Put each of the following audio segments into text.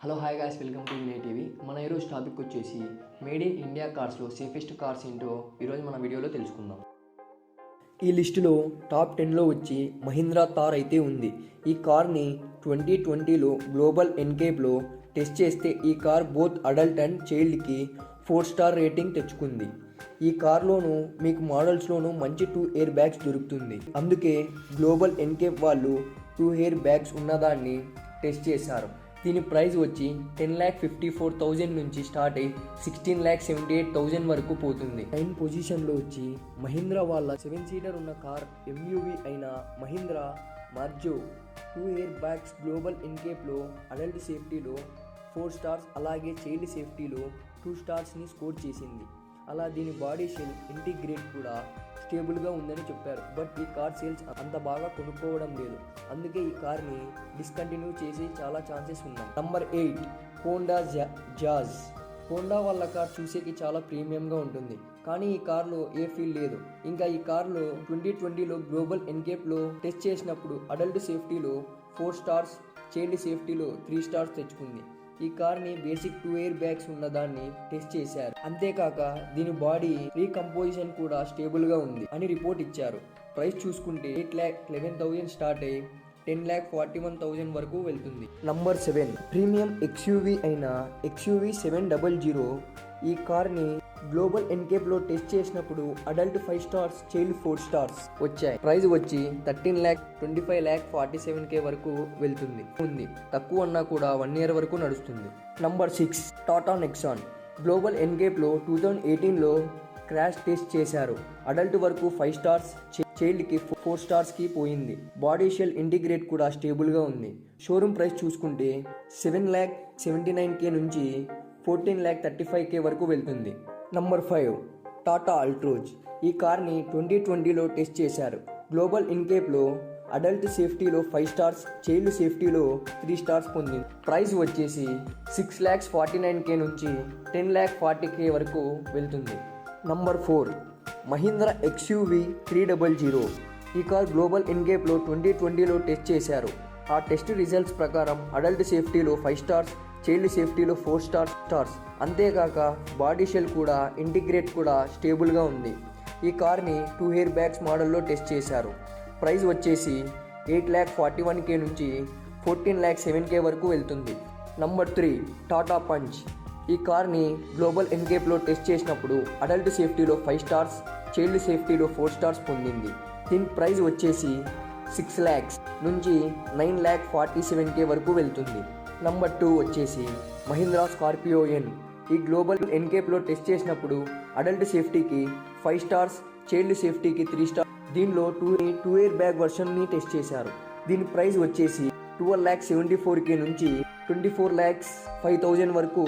Hello hi guys, welcome to Vinay TV. మన ఈరోజు topic వచ్చేసి మేడ్ ఇన్ ఇండియా కార్స్లో సేఫెస్ట్ కార్స్ ఏంటో ఈరోజు మన వీడియోలో తెలుసుకుందాం. ఈ లిస్టులో టాప్ 10లో వచ్చి మహీంద్రా థార్ అయితే ఉంది. ఈ కార్ని 2020లో గ్లోబల్ ఎన్కేప్లో టెస్ట్ చేస్తే ఈ కార్ బోత్ అడల్ట్ అండ్ చైల్డ్కి 4 స్టార్ రేటింగ్ తెచ్చుకుంది. ఈ కార్లోనూ మీకు మోడల్స్లోనూ మంచి 2 ఎయిర్ బ్యాగ్స్ దొరుకుతుంది. అందుకే గ్లోబల్ ఎన్కేప్ వాళ్ళు 2 ఎయిర్ బ్యాగ్స్ ఉన్నదాన్ని టెస్ట్ చేశారు. దీని ప్రైస్ వచ్చి 10,54,000 నుంచి స్టార్ట్ అయ్యి 16,78,000 వరకు పోతుంది. 9 పొజిషన్లో వచ్చి మహీంద్రా వాళ్ళ 7 సీటర్ ఉన్న కార్ ఎంయూవీ అయిన Mahindra Marazzo 2 air bags global ఎన్కేప్లో అడల్ట్ సేఫ్టీలో 4 స్టార్స్ అలాగే చైల్డ్ సేఫ్టీలో 2 స్టార్స్ని స్కోర్ చేసింది. అలా దీని బాడీ షెల్ ఇంటిగ్రేట్ కూడా స్టేబుల్గా ఉందని చెప్పారు. బట్ ఈ కార్ సేల్స్ అంత బాగా కొనుక్కోవడం లేదు. అందుకే ఈ కార్ని డిస్కంటిన్యూ చేసి చాలా ఛాన్సెస్ ఉన్నాయి. Number 8 Honda jazz. హోండా వాళ్ళ కార్ చూసేకి చాలా ప్రీమియంగా ఉంటుంది, కానీ ఈ కార్లో ఏ ఫీల్ లేదు. ఇంకా ఈ కార్లో 2020లో గ్లోబల్ ఎన్కేప్లో టెస్ట్ చేసినప్పుడు అడల్ట్ సేఫ్టీలో 4 స్టార్స్, చైల్డ్ సేఫ్టీలో 3 స్టార్స్ తెచ్చుకుంది. ఈ కార్ని బేసిక్ 2 ఎయిర్ బ్యాగ్స్ ఉన్నదాన్ని టెస్ట్ చేశారు. అంతేకాక దీని బాడీ రీకంపోజిషన్ కూడా స్టేబుల్గా ఉంది అని రిపోర్ట్ ఇచ్చారు. ప్రైస్ చూసుకుంటే 8,11,000 స్టార్ట్ అయ్యి 10,41,000 వరకు వెళ్తుంది. నంబర్ 7 ప్రీమియం ఎక్స్యూవీ అయిన ఎక్స్యూవీ 700. ఈ కార్ని గ్లోబల్ ఎన్కేప్లో టెస్ట్ చేసినప్పుడు అడల్ట్ 5 స్టార్స్, చైల్డ్ 4 స్టార్స్ వచ్చాయి. ప్రైస్ వచ్చి 13,25,47,000 వరకు వెళ్తుంది. తక్కువ అన్నా కూడా 1 ఇయర్ వరకు నడుస్తుంది. Number 6 Tata Nexon. గ్లోబల్ ఎన్కేప్లో 2018లో క్రాష్ టెస్ట్ చేశారు. అడల్ట్ వరకు 5 స్టార్స్, చైల్డ్కి 4 స్టార్స్కి పోయింది. బాడీ షెల్ ఇంటిగ్రేట్ కూడా స్టేబుల్గా ఉంది. షోరూమ్ ప్రైస్ చూసుకుంటే 7,79,000 నుంచి 14,35,000 వరకు వెళ్తుంది. Number 5 Tata Altroz. ఈ కార్ని 2020లో టెస్ట్ చేశారు. గ్లోబల్ ఎన్కేప్లో అడల్ట్ సేఫ్టీలో 5 స్టార్స్, చైల్డ్ సేఫ్టీలో 3 స్టార్స్ పొందింది. ప్రైస్ వచ్చేసి 6,49,000 నుంచి 10,40,000 వరకు వెళ్తుంది. Number 4 Mahindra XUV 300. ఈ కార్ గ్లోబల్ ఎన్కేప్లో 2020లో టెస్ట్ చేశారు. ఆ టెస్ట్ రిజల్ట్స్ ప్రకారం అడల్ట్ సేఫ్టీలో 5 స్టార్స్, చైల్డ్ సేఫ్టీలో 4 స్టార్స్. అంతేకాక బాడీ షెల్ కూడా ఇంటిగ్రేట్ కూడా స్టేబుల్గా ఉంది. ఈ కార్ని 2 ఎయిర్ బ్యాగ్స్ మోడల్లో టెస్ట్ చేశారు. ప్రైస్ వచ్చేసి 8,41,000 నుంచి 14,07,000 వరకు వెళ్తుంది. Number 3 Tata punch. ఈ కార్ని గ్లోబల్ ఎన్కేప్లో టెస్ట్ చేసినప్పుడు అడల్ట్ సేఫ్టీలో 5 స్టార్స్, చైల్డ్ సేఫ్టీలో 4 స్టార్స్ పొందింది. దీని ప్రైస్ వచ్చేసి 6 lakhs నుంచి 9,47,000 వరకు వెళ్తుంది. నంబర్ 2 వచ్చేసి మహీంద్రా స్కార్పియో ఎన్. ఈ గ్లోబల్ ఎన్కేప్లో టెస్ట్ చేసినప్పుడు అడల్ట్ సేఫ్టీకి 5 స్టార్స్, చైల్డ్ సేఫ్టీకి 3 స్టార్స్. దీనిలో 2 ఎయిర్ బ్యాగ్ వర్షన్ని టెస్ట్ చేశారు. దీని ప్రైస్ వచ్చేసి 12,74,000 నుంచి 24,05,000 వరకు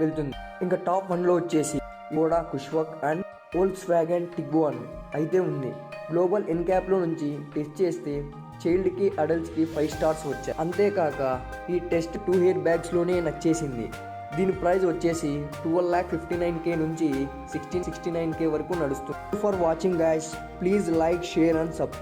వెళ్తుంది. ఇంకా టాప్ 1లో వచ్చేసి స్కోడా కుష్వాక్ అండ్ వోల్క్స్వాగన్ టిగ్వాన్ అయితే ఉంది. గ్లోబల్ ఎన్క్యాప్లో నుంచి టెస్ట్ చేస్తే చైల్డ్కి, అడల్ట్స్కి 5 స్టార్స్ వచ్చాయి. అంతేకాక ఈ టెస్ట్ 2 ఎయిర్ బ్యాగ్స్లోనే నచ్చేసింది. దీని ప్రైస్ వచ్చేసి 12,59,000 నుంచి 16,69,000 వరకు నడుస్తుంది. For watching guys, please like, share and subscribe.